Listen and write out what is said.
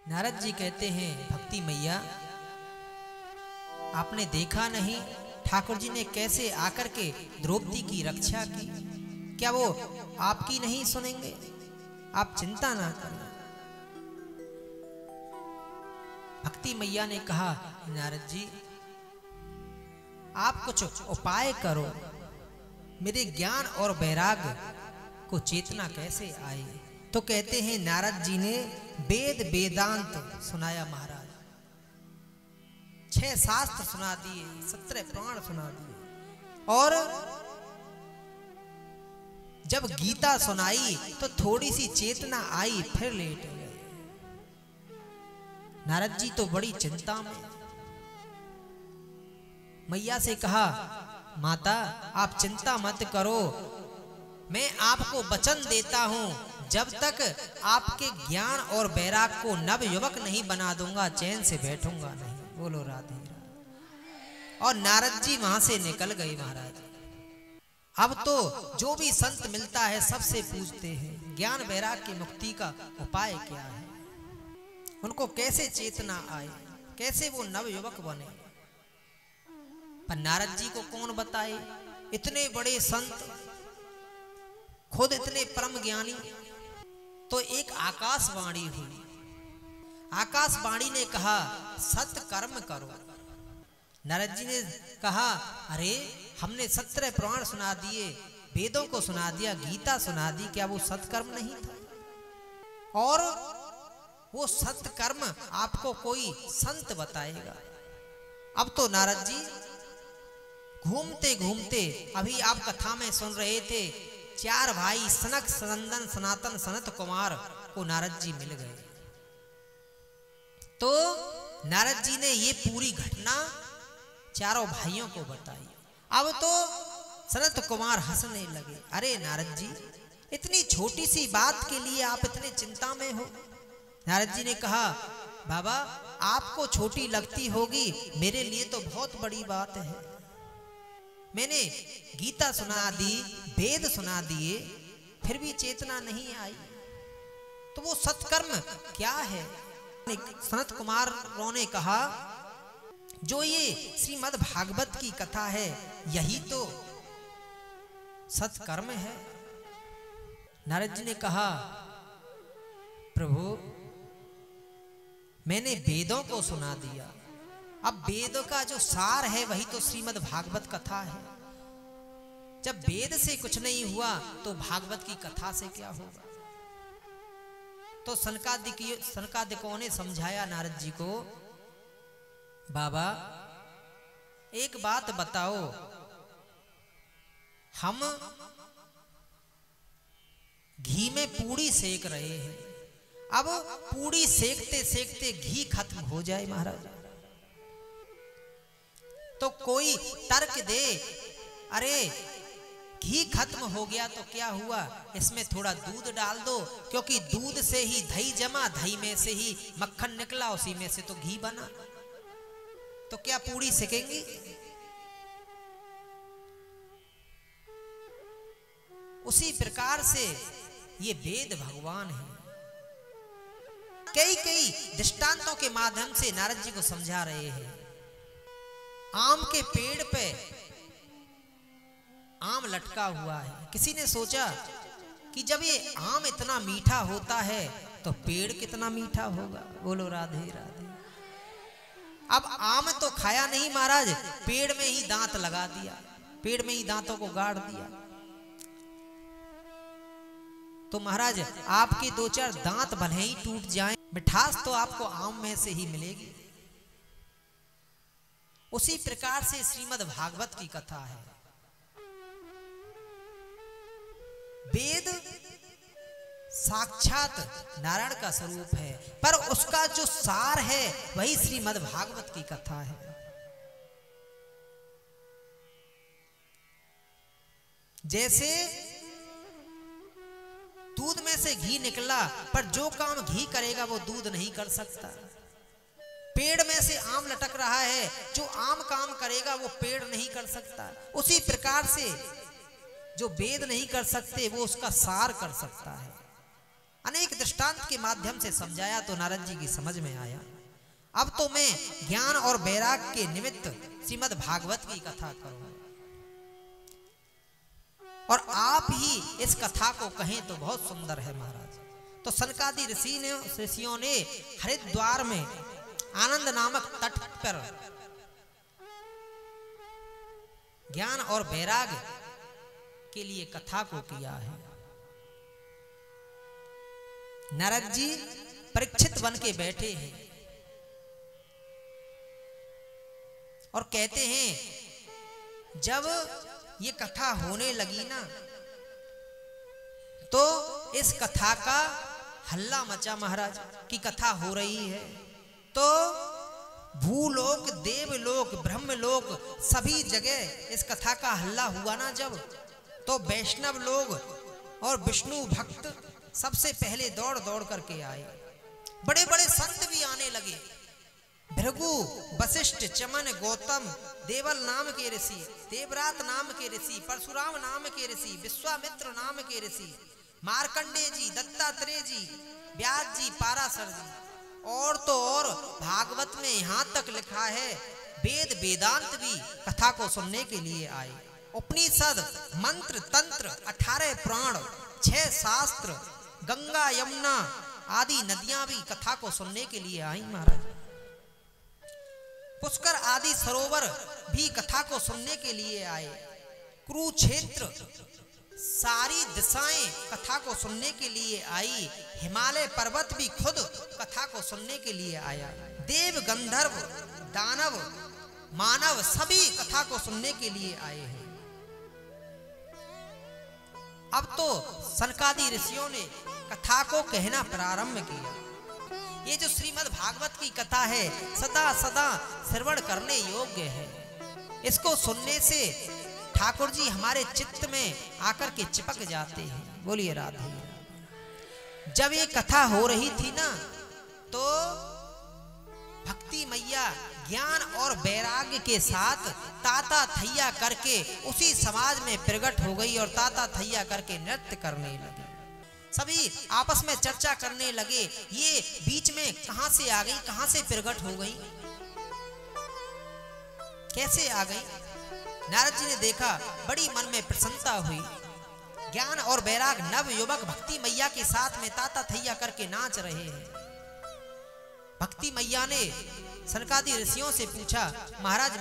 नारद जी कहते हैं, भक्ति मैया आपने देखा नहीं ठाकुर जी ने कैसे आकर के द्रौपदी की रक्षा की, क्या वो आपकी नहीं सुनेंगे? आप चिंता ना करें। भक्ति मैया ने कहा, नारद जी आप कुछ उपाय करो, मेरे ज्ञान और वैराग्य को चेतना कैसे आए। तो कहते हैं नारद जी ने वेद वेदांत सुनाया महाराज, 6 शास्त्र सुना दिए, 17 पुराण सुना दिए, और जब गीता सुनाई तो थोड़ी सी चेतना आई, फिर लेट गए। नारद जी तो बड़ी चिंता में। मैया से कहा, माता आप चिंता मत करो, मैं आपको वचन देता हूं, जब तक आपके ज्ञान और वैराग को नव युवक नहीं बना दूंगा चैन से बैठूंगा नहीं। बोलो राधे राधे। और नारद जी वहां से निकल गए महाराज। अब तो जो भी संत मिलता है सबसे पूछते हैं ज्ञान वैराग की मुक्ति का उपाय क्या है, उनको कैसे चेतना आए, कैसे वो नव युवक बने। पर नारद जी को कौन बताए, इतने बड़े संत, खुद इतने परम ज्ञानी। तो एक आकाशवाणी हुई, आकाशवाणी ने कहा सत्कर्म करो। नारद जी ने कहा, अरे हमने 17 पुराण सुना दिए, वेदों को सुना दिया, गीता सुना दी, क्या वो सत्कर्म नहीं था? और वो सत्कर्म आपको कोई संत बताएगा। अब तो नारद जी घूमते घूमते, अभी आप कथा में सुन रहे थे, 4 भाई सनक सनंदन सनातन सनत कुमार को नारद जी मिल गए। तो नारद जी ने ये पूरी घटना चारों भाइयों को बताई। अब तो सनत कुमार हंसने लगे, अरे नारद जी इतनी छोटी सी बात के लिए आप इतने चिंता में हो। नारद जी ने कहा, बाबा आपको छोटी लगती होगी, मेरे लिए तो बहुत बड़ी बात है। मैंने गीता सुना दी, वेद सुना दिए, फिर भी चेतना नहीं आई, तो वो सत्कर्म क्या है? सनत कुमारों ने कहा, जो ये श्रीमद् भागवत की कथा है यही तो सत्कर्म है। नारद जी ने कहा, प्रभु मैंने वेदों को सुना दिया, अब वेद का जो सार है वही तो श्रीमद् भागवत कथा है। जब वेद से कुछ नहीं हुआ तो भागवत की कथा से क्या होगा? तो सनकादिकों ने समझाया नारद जी को, बाबा एक बात बताओ, हम घी में पूड़ी सेक रहे हैं, अब पूड़ी सेकते सेकते घी खत्म हो जाए महाराज, तो कोई तर्क दे, अरे घी खत्म हो गया तो क्या हुआ, इसमें थोड़ा दूध डाल दो, क्योंकि दूध से ही दही जमा, दही में से ही मक्खन निकला, उसी में से तो घी बना, तो क्या पूड़ी सेकेंगी? उसी प्रकार से ये वेद भगवान है। कई कई दृष्टांतों के माध्यम से नारद जी को समझा रहे हैं। आम के पेड़ पे आम लटका हुआ है, किसी ने सोचा कि जब ये आम इतना मीठा होता है तो पेड़ कितना मीठा होगा। बोलो राधे राधे। अब आम तो खाया नहीं महाराज, पेड़ में ही दांत लगा दिया, पेड़ में ही दांतों को गाड़ दिया, तो महाराज आपके 2-4 दांत भले ही टूट जाएं, मिठास तो आपको आम में से ही मिलेगी। उसी प्रकार से श्रीमद् भागवत की कथा है। वेद साक्षात नारायण का स्वरूप है, पर उसका जो सार है वही श्रीमद् भागवत की कथा है। जैसे दूध में से घी निकला, पर जो काम घी करेगा वो दूध नहीं कर सकता। पेड़ में से आम लटक रहा है, जो आम काम करेगा वो पेड़ नहीं कर सकता। उसी प्रकार से जो वेद नहीं कर सकते वो उसका सार कर सकता है। अनेक दृष्टांत के माध्यम से समझाया तो नारद जी की समझ में आया। अब तो मैं ज्ञान और वैराग के निमित्त श्रीमद् भागवत की कथा करूं और आप ही इस कथा को कहें तो बहुत सुंदर है महाराज। तो सनकादि ऋषियों ने हरिद्वार में आनंद नामक तट पर ज्ञान और वैराग के लिए कथा को किया है। नारद जी परीक्षित बन के बैठे हैं और कहते हैं जब ये कथा होने लगी ना तो इस कथा का हल्ला मचा महाराज की कथा हो रही है। तो भूलोक, देवलोक, ब्रह्मलोक सभी जगह इस कथा का हल्ला हुआ ना जब, तो वैष्णव लोग और विष्णु भक्त सबसे पहले दौड़ दौड़ करके आए। बड़े बड़े संत भी आने लगे। भृगु, वशिष्ठ, चमन, गौतम, देवल नाम के ऋषि, देवरात नाम के ऋषि, परशुराम नाम के ऋषि, विश्वामित्र नाम के ऋषि, मार्कंडेय जी, दत्तात्रेय जी, व्यास जी, पाराशर जी, और तो और भागवत में यहाँ तक लिखा है वेद वेदांत भी कथा को सुनने के लिए आए। उपनिषद, मंत्र, तंत्र, 18 पुराण, 6 शास्त्र, गंगा, यमुना आदि नदियां भी कथा को सुनने के लिए आई महाराज। पुष्कर आदि सरोवर भी कथा को सुनने के लिए आए। कुरुक्षेत्र सारी दिशाएं कथा को सुनने के लिए आई। हिमालय पर्वत भी खुद कथा को सुनने के लिए आया। देव, गंधर्व, दानव, मानव सभी कथा को सुनने के लिए आए हैं। अब तो सनकादि ऋषियों ने कथा को कहना प्रारंभ किया। ये जो श्रीमद् भागवत की कथा है सदा सदा श्रवण करने योग्य है। इसको सुनने से ठाकुर जी हमारे चित्त में आकर के चिपक जाते हैं। बोलिए राधे। जब ये कथा हो रही थी ना तो भक्ति मैया ज्ञान और वैराग्य के साथ ताता थैया करके उसी समाज में प्रकट हो गई और ताता थैया करके नृत्य करने लगी। सभी आपस में चर्चा करने लगे ये बीच में कहां से आ गई, कहां से प्रकट हो गई, कैसे आ गई। नारद जी ने देखा, बड़ी मन में प्रसन्नता हुई। ज्ञान और वैराग नव युवक भक्ति मैया के साथ में ताता थैया करके नाच रहे हैं। भक्ति मैया ने सनकादि ऋषियों से पूछा, महाराज